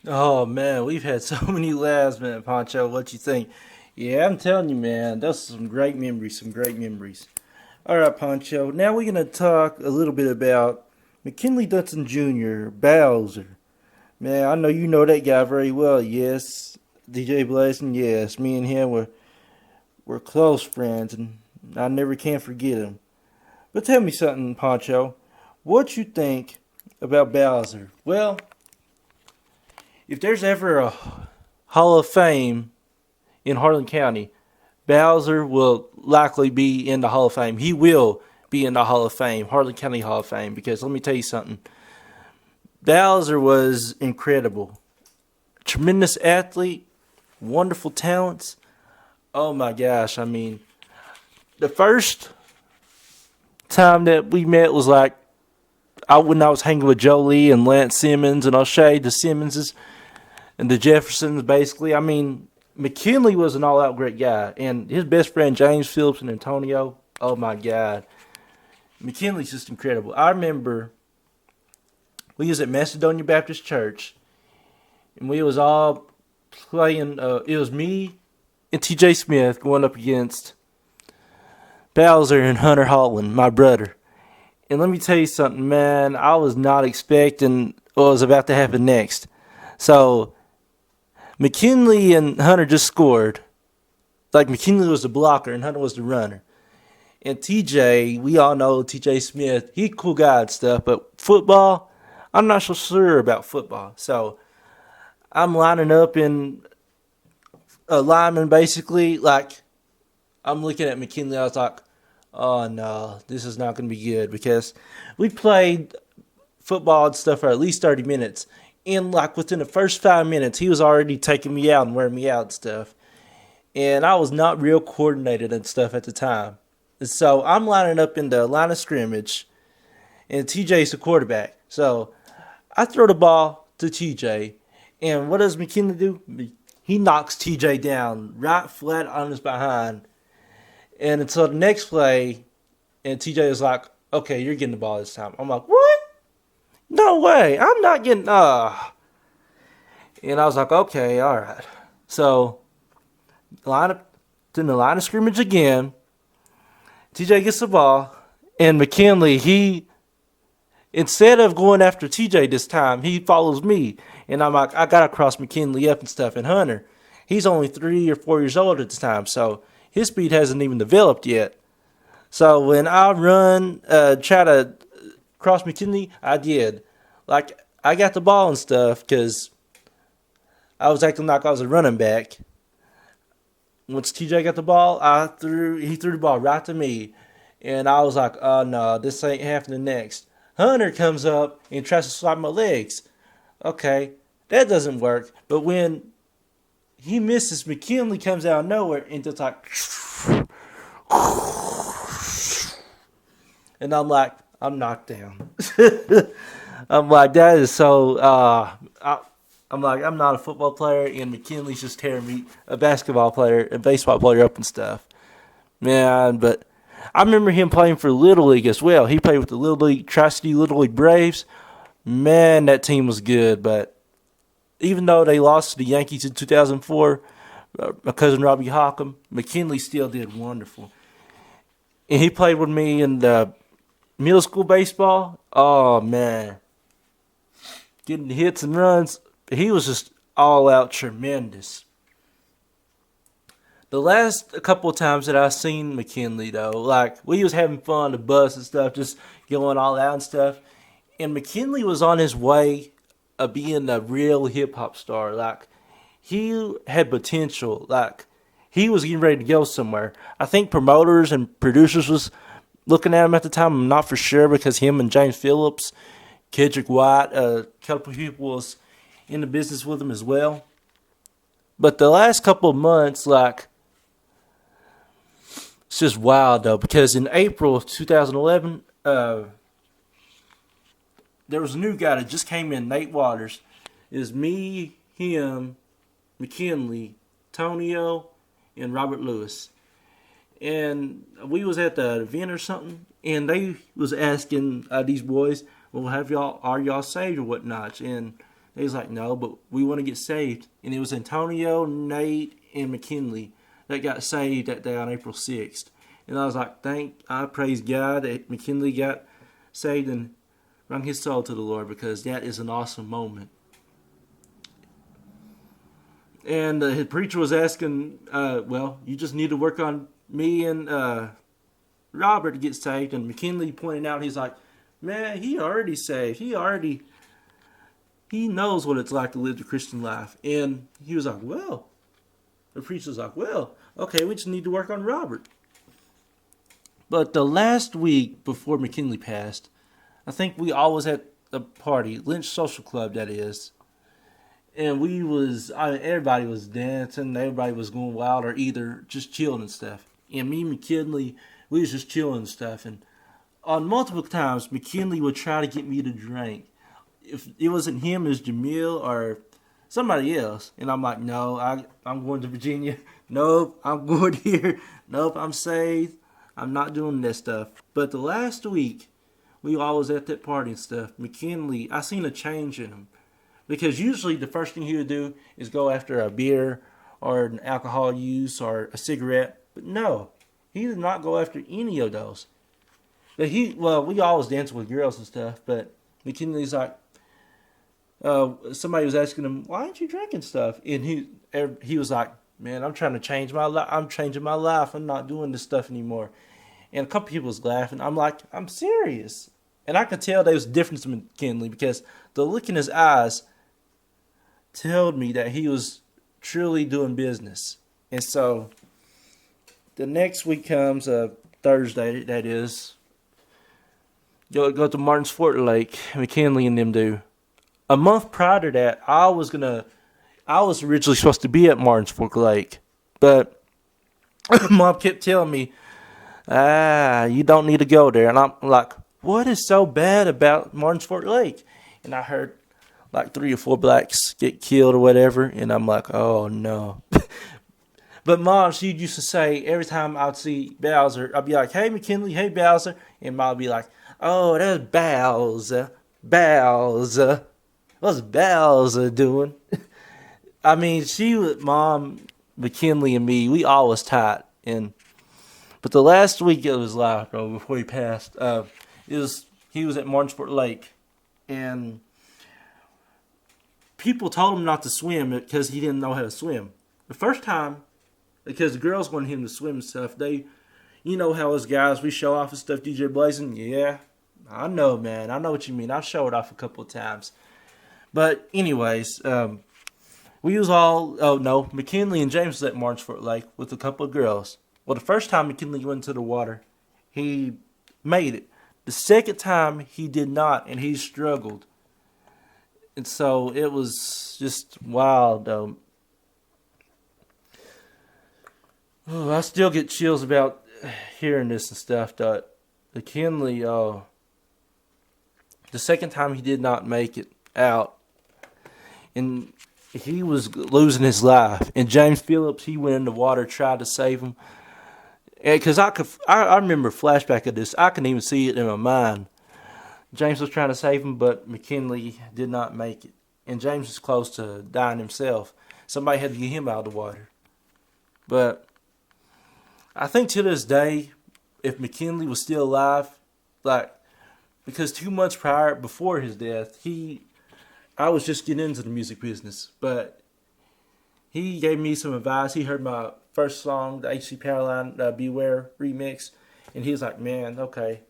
Oh man, we've had so many laughs, man. Poncho, what you think? Yeah, I'm telling you, man, those are some great memories. Some great memories. All right, Poncho. Now we're gonna talk a little bit about McKinley Dunson Jr. Bowser. Man, I know you know that guy very well. Yes, DJ Blazin. Yes, me and him were close friends, and I never can forget him. But tell me something, Poncho. What you think about Bowser? Well, if there's ever a Hall of Fame in Harlan County, Bowser will likely be in the Hall of Fame. He will be in the Hall of Fame, Harlan County Hall of Fame, because let me tell you something. Bowser was incredible. Tremendous athlete, wonderful talents. Oh my gosh, I mean, the first time that we met was like when I was hanging with Jolie and Lance Simmons and O'Shea, the Simmonses and the Jeffersons, basically. I mean, McKinley was an all-out great guy, and his best friend James Phillips and Antonio. Oh my God, McKinley's just incredible. I remember we was at Macedonia Baptist Church, and we was all playing. It was me and T.J. Smith going up against Bowser and Hunter Holland, my brother. And let me tell you something, man. I was not expecting what was about to happen next. So McKinley and Hunter just scored. Like McKinley was the blocker and Hunter was the runner. And TJ, we all know TJ Smith, he cool guy and stuff, but football, I'm not so sure about football. So I'm lining up in a lineman basically. Like I'm looking at McKinley, I was like, oh no, this is not going to be good because we played football and stuff for at least 30 minutes. And like within the first 5 minutes, he was already taking me out and wearing me out and stuff. And I was not real coordinated and stuff at the time. And so I'm lining up in the line of scrimmage, and TJ's the quarterback. So I throw the ball to TJ, and what does McKinley do? He knocks TJ down right flat on his behind. And until the next play, and TJ was like, okay, you're getting the ball this time. I'm like, what? No way. I'm not getting. And I was like, okay, all right. So, line up in the line of scrimmage again. TJ gets the ball, and McKinley, he instead of going after TJ this time, he follows me, and I'm like, I gotta cross McKinley up and stuff. And Hunter, he's only 3 or 4 years old at the time, so his speed hasn't even developed yet. So when I run, try to cross McKinley, I did. Like I got the ball and stuff because I was acting like I was a running back. Once TJ got the ball, he threw the ball right to me. And I was like, oh no, this ain't happening next. Hunter comes up and tries to swipe my legs. Okay, that doesn't work. But when he misses, McKinley comes out of nowhere and just like, and I'm like, I'm knocked down. I'm like, that is so. I'm like, I'm not a football player, and McKinley's just tearing me, a basketball player, a baseball player up and stuff. Man, but I remember him playing for Little League as well. He played with the Little League, Tri-City Little League Braves. Man, that team was good, but even though they lost to the Yankees in 2004, my cousin Robbie Hockham, McKinley still did wonderful. And he played with me in the middle school baseball. Oh, man. Getting hits and runs. He was just all out tremendous. The last couple of times that I seen McKinley though, like we was having fun, the bus and stuff, just going all out and stuff. And McKinley was on his way of being a real hip hop star. Like he had potential. Like he was getting ready to go somewhere. I think promoters and producers was looking at him at the time. I'm not for sure because him and James Phillips, Kedrick White, a couple of people was in the business with him as well. But the last couple of months, like, it's just wild though, because in April of 2011, there was a new guy that just came in, Nate Waters. It was me, him, McKinley, Tonio, and Robert Lewis. And we was at the event or something, and they was asking these boys, well, are y'all saved or whatnot? And They was like, no, but we want to get saved. And it was Antonio, Nate, and McKinley that got saved that day on April 6th. And I was like, I praise God that McKinley got saved and rung his soul to the Lord, because that is an awesome moment. And his preacher was asking, well, you just need to work on me and Robert to get saved. And McKinley pointed out, he's like, man, he already saved. He knows what it's like to live the Christian life. And he was like, well, the preacher was like, well, okay, we just need to work on Robert. But the last week before McKinley passed, I think we all was at a party, Lynch Social Club, that is. And everybody was dancing, everybody was going wild, or either just chilling and stuff. And me and McKinley, we was just chilling and stuff. And on multiple times, McKinley would try to get me to drink. If it wasn't him, it was Jamil or somebody else. And I'm like, no, I'm going to Virginia. Nope, I'm going here. Nope, I'm saved. I'm not doing that stuff. But the last week, we all was at that party and stuff. McKinley, I seen a change in him. Because usually the first thing he would do is go after a beer or an alcohol use or a cigarette. But no, he did not go after any of those. But we always dance with girls and stuff. But McKinley's like, somebody was asking him, why aren't you drinking stuff? And he was like, man, I'm trying to change my life. I'm changing my life. I'm not doing this stuff anymore. And a couple people was laughing. I'm like, I'm serious. And I could tell there was a difference in McKinley, because the look in his eyes told me that he was truly doing business. And so the next week comes, Thursday, that is. Go to Martin's Fort Lake, McKinley and them do. A month prior to that, I was originally supposed to be at Martin's Fort Lake, but Mom kept telling me, you don't need to go there. And I'm like, what is so bad about Martin's Fort Lake? And I heard like 3 or 4 blacks get killed or whatever, and I'm like, oh no. But Mom, she used to say, every time I'd see Bowser, I'd be like, hey McKinley, hey Bowser, and Mom would be like, oh, that's Bowser. What's Bowser doing? I mean, Mom, McKinley, and me, we all was tight. But the last week of his life, bro, before he passed, he was at Martin's Fort Lake, and people told him not to swim because he didn't know how to swim. The first time, because the girls wanted him to swim and stuff, you know how us guys, we show off and stuff, DJ Blazin? Yeah, I know, man. I know what you mean. I've showed off a couple of times. But anyways, we was all, McKinley and James was at Martin's Fort Lake with a couple of girls. Well, the first time McKinley went into the water, he made it. The second time, he did not, and he struggled. And so it was just wild, though. Oh, I still get chills about hearing this and stuff. That McKinley, the second time he did not make it out, and he was losing his life. And James Phillips, he went in the water, tried to save him. Because I remember a flashback of this. I can even see it in my mind. James was trying to save him, but McKinley did not make it. And James was close to dying himself. Somebody had to get him out of the water. But I think to this day, if McKinley was still alive, because 2 months before his death, I was just getting into the music business. But he gave me some advice. He heard my first song, the HC Powerline Beware remix, and he was like, man, okay,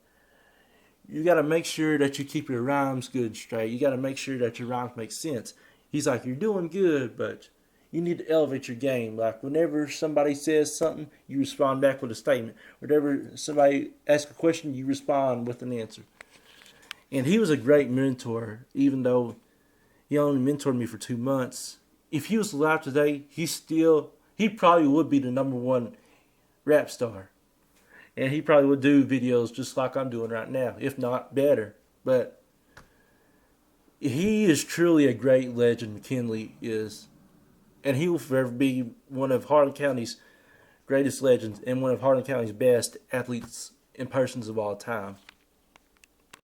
you got to make sure that you keep your rhymes good straight. You got to make sure that your rhymes make sense. He's like, you're doing good, but you need to elevate your game. Like, whenever somebody says something, you respond back with a statement. Whenever somebody asks a question, you respond with an answer. And he was a great mentor, even though he only mentored me for 2 months. If he was alive today, he probably would be the #1 rap star. And he probably would do videos just like I'm doing right now, if not better. But he is truly a great legend, McKinley is. And he will forever be one of Harlan County's greatest legends and one of Harlan County's best athletes and persons of all time.